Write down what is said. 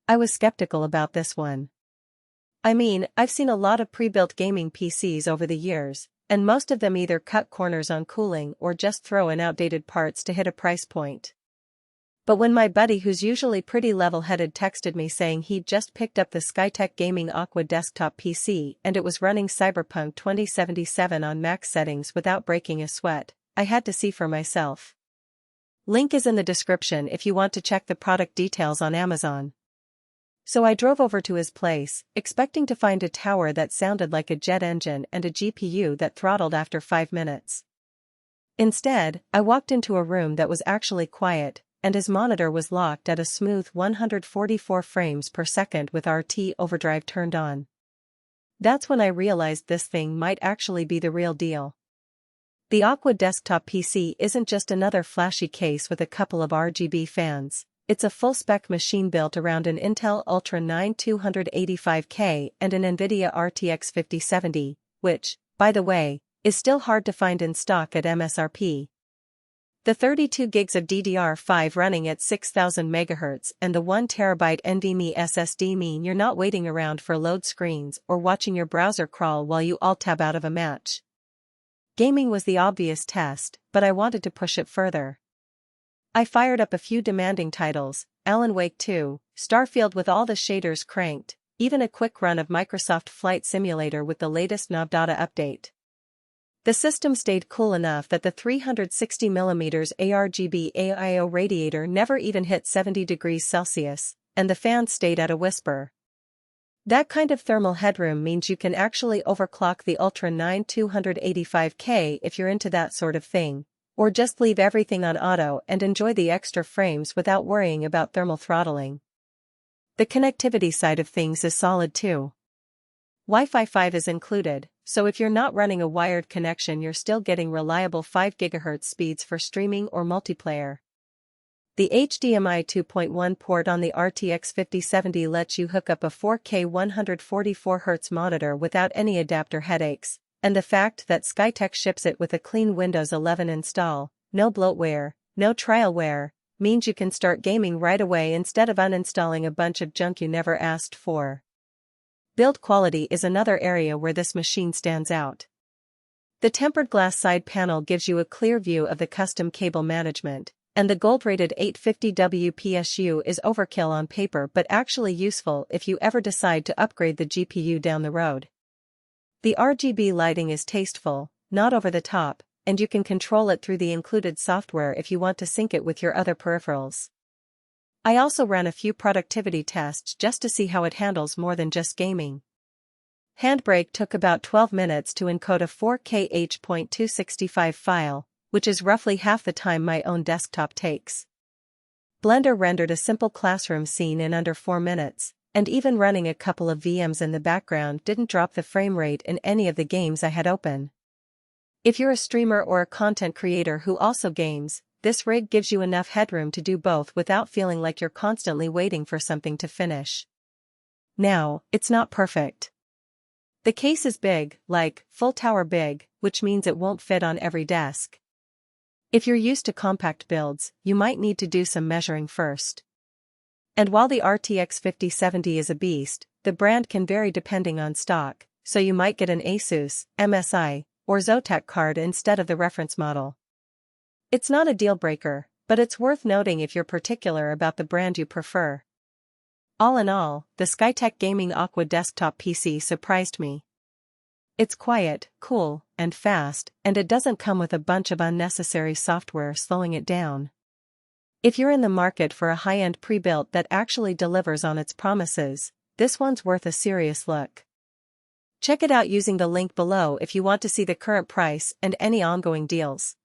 I was skeptical about this one. I mean, I've seen a lot of pre-built gaming PCs over the years, and most of them either cut corners on cooling or just throw in outdated parts to hit a price point. But when my buddy, who's usually pretty level-headed, texted me saying he'd just picked up the Skytech gaming Aqua desktop PC and it was running Cyberpunk 2077 on max settings without breaking a sweat, I had to see for myself. Link is in the description if you want to check the product details on Amazon. So I drove over to his place, expecting to find a tower that sounded like a jet engine and a GPU that throttled after 5 minutes. Instead, I walked into a room that was actually quiet, and his monitor was locked at a smooth 144 frames per second with RT overdrive turned on. That's when I realized this thing might actually be the real deal. The Aqua desktop PC isn't just another flashy case with a couple of RGB fans, it's a full-spec machine built around an Intel Ultra9 285K and an NVIDIA RTX5070, which, by the way, is still hard to find in stock at MSRP. The 32 gigs of DDR5 running at 6000 MHz and the 1TB NVMe SSD mean you're not waiting around for load screens or watching your browser crawl while you alt-tab out of a match. Gaming was the obvious test, but I wanted to push it further. I fired up a few demanding titles, Alan Wake 2, Starfield with all the shaders cranked, even a quick run of Microsoft Flight Simulator with the latest NVIDIA update. The system stayed cool enough that the 360mm ARGB AIO radiator never even hit 70 degrees Celsius, and the fans stayed at a whisper. That kind of thermal headroom means you can actually overclock the Ultra9 285K if you're into that sort of thing, or just leave everything on auto and enjoy the extra frames without worrying about thermal throttling. The connectivity side of things is solid too. Wi-Fi 5 is included, so if you're not running a wired connection you're still getting reliable 5 GHz speeds for streaming or multiplayer. The HDMI 2.1 port on the RTX 5070 lets you hook up a 4K 144Hz monitor without any adapter headaches, and the fact that Skytech ships it with a clean Windows 11 install, no bloatware, no trialware, means you can start gaming right away instead of uninstalling a bunch of junk you never asked for. Build quality is another area where this machine stands out. The tempered glass side panel gives you a clear view of the custom cable management, and the gold-rated 850W PSU is overkill on paper but actually useful if you ever decide to upgrade the GPU down the road. The RGB lighting is tasteful, not over the top, and you can control it through the included software if you want to sync it with your other peripherals. I also ran a few productivity tests just to see how it handles more than just gaming. Handbrake took about 12 minutes to encode a 4K H.265 file, which is roughly half the time my own desktop takes. Blender rendered a simple classroom scene in under 4 minutes, and even running a couple of VMs in the background didn't drop the frame rate in any of the games I had open. If you're a streamer or a content creator who also games, this rig gives you enough headroom to do both without feeling like you're constantly waiting for something to finish. Now, it's not perfect. The case is big, like, full tower big, which means it won't fit on every desk. If you're used to compact builds, you might need to do some measuring first. And while the RTX 5070 is a beast, the brand can vary depending on stock, so you might get an Asus, MSI, or Zotac card instead of the reference model. It's not a deal breaker, but it's worth noting if you're particular about the brand you prefer. All in all, the Skytech Gaming Aqua desktop PC surprised me. It's quiet, cool, and fast, and it doesn't come with a bunch of unnecessary software slowing it down. If you're in the market for a high-end pre-built that actually delivers on its promises, this one's worth a serious look. Check it out using the link below if you want to see the current price and any ongoing deals.